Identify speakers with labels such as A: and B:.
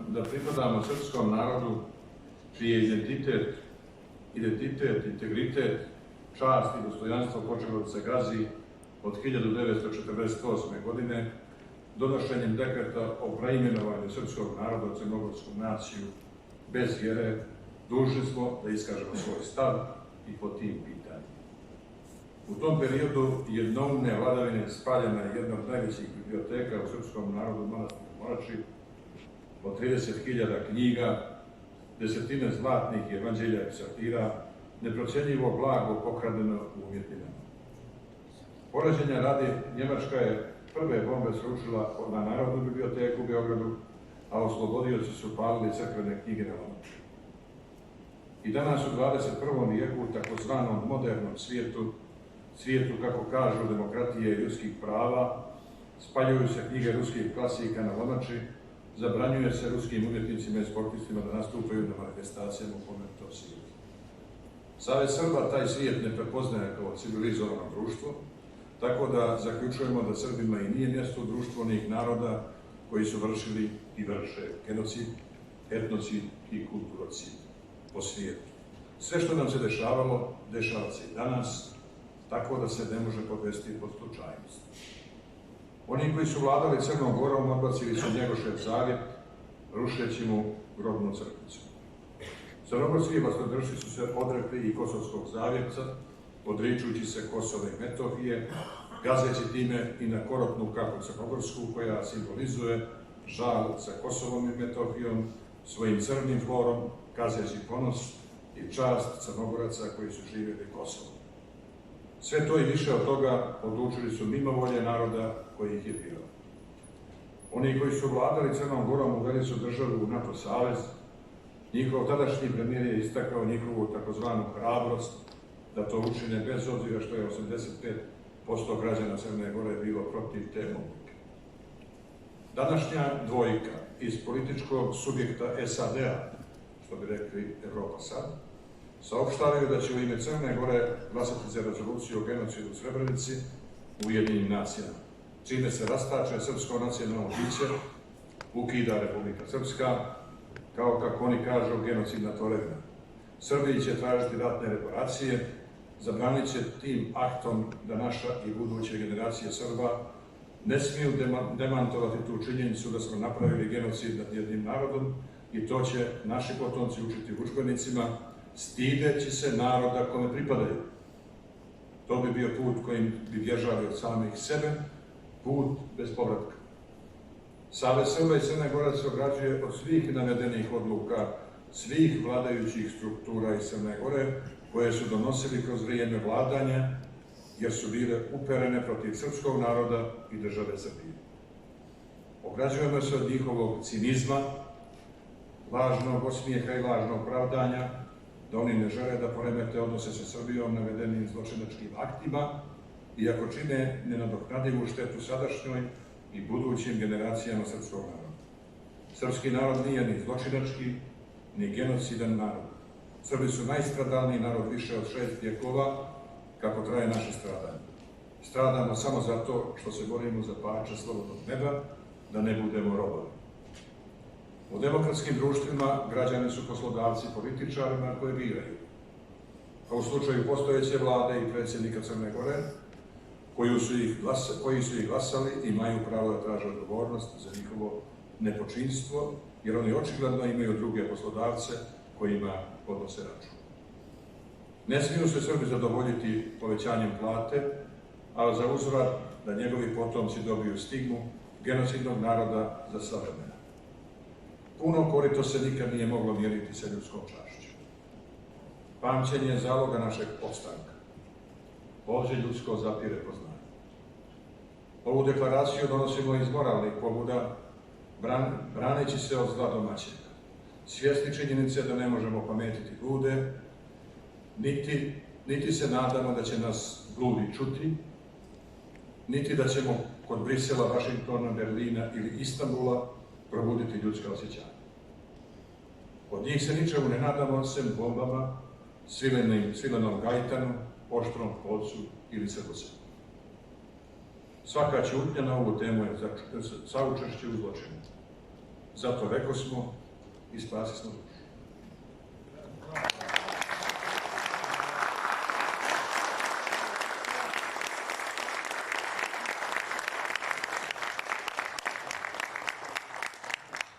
A: da pripadamo srpskom narodu čiji je identitet, integritet, čast i dostojanstvo počelo da se gazi od 1948. godine donošenjem dekreta o preimenovanju srpskog naroda u crnogorsku naciju bez vjere, dužni smo da iskažemo svoj stav i po tim pitanjima. U tom periodu jednoumne vladavine spaljena je jedna od najvećih biblioteka u srpskom narodu Manastiru Morači, od 30.000 knjiga, desetine zlatnih evanđelja i psaltira, neprocjenjivo blago pokradeno u umjetninama. Poređenja radi, Njemačka je prve bombe srušila na Narodnu biblioteku u Beogradu, a oslobodioci su palili crkvene knjige na Lomači. I danas u 21. vijeku, takozvanom modernom svijetu, kako kažu, demokratije i ljudskih prava, spaljuju se knjige ruskih klasika na Lomači, zabranjuje se ruskim umjetnicima i sportistima da nastupaju na manifestacijama u pomenutom svijetu. Savez Srba taj svijet ne prepoznaje kao civilizovano društvo, tako da zaključujemo da Srbima i nije mjesto u društvu onih naroda koji su vršili i vrše genocid, etnocid i kulturocid po svijetu. Sve što nam se dešavalo, dešava se i danas, tako da se ne može podvesti pod slučajnost. Oni koji su vladali Crnom Gorom odbacili su Njegošev zavjet, rušeći mu grobnu crkvicu. Crnogorski vlastodršci su se odrekli i Kosovskog zavjeta, odričujući se Kosova i Metohije, gazeći time i na korotnu kapu crnogorsku, koja simbolizuje žal za Kosovom i Metohijom, svojim crnim florom, gazeći ponos i čast Crnogoraca koji su živjeli Kosovom. Sve to i više od toga odlučili su mimo volje naroda koji ih je birao. Oni koji su vladali Crnom Gorom uveli su državu u NATO savez. Njihov tadašnji premijer je istakao njihovu takozvanu hrabrost da to učine bez obzira što je 85% građana Crne Gore bilo protiv te odluke. Današnja dvojka iz političkog subjekta SAD-a, što bi rekli Evropa sad, saopštavaju da će u ime Crne Gore glasati za rezoluciju o genocidu u Srebrenici u Ujedinjenim nacijama, čime se rastače srpsko nacionalno biće, ukida Republika Srpska, kao kako oni kažu, genocidna tvorevina. Srbiji će tražiti ratne reparacije, zabranit će tim aktom da naša i buduće generacije Srba ne smiju demantovati tu činjenicu da smo napravili genocid nad jednim narodom i to će naši potomci učiti u udžbenicima, stideći se naroda kome pripadaju. To bi bio put kojim bi bježali od samih sebe, put bez povratka. Savez Srba i Crne Gore se ograđuje od svih navedenih odluka, svih vladajućih struktura iz Crne Gore, koje su donosili kroz vrijeme vladanja, jer su bile uperene protiv srpskog naroda i države Srbije. Ograđujemo se od njihovog cinizma, lažnog osmijeha i lažnog pravdanja, da oni ne žele da poremete odnose sa Srbijom navedenim zločinačkim aktima, iako čine nenadoknadivu štetu sadašnjoj i budućim generacijama srpskog naroda. Srpski narod nije ni zločinački, ni genocidan narod. Srbi su najstradalniji narod više od 6 vjekova, kako traje naše stradanje. Stradamo samo zato što se borimo za parče slobodnog neba, da ne budemo robovi. U demokratskim društvima građani su poslodavci političarima koje biraju. Kao u slučaju postojeće vlade i predsjednika Crne Gore, koji su ih glasali, imaju pravo da traže odgovornost za njihovo nepočinstvo, jer oni očigledno imaju druge poslodavce kojima podnose račun. Ne smiju se Srbi zadovoljiti povećanjem plate, ali za uzvrat da njegovi potomci dobiju stigmu genocidnog naroda za sva vremena. Puno korito se nikad nije moglo mjeriti sa ljudskom čašću. Pamćenje je zaloga našeg opstanka. Ovdje ljudsko zapire poznanje. Ovu deklaraciju donosimo iz moralnih pobuda, braneći se od zla domaćega. Svjesni činjenice da ne možemo pametiti ljude, niti se nadamo da će nas ludi čuti, niti da ćemo kod Brisela, Vašingtona, Berlina ili Istanbula probuditi ljudska osjećanja. Od njih se ničemu ne nadamo, sem bombama, svilenom gajtanu, oštrom kolcu ili srbocenu. Svaka ćutnja na ovu temu je saučešće u zločinu. Zato rekao smo i spasi smo dušu.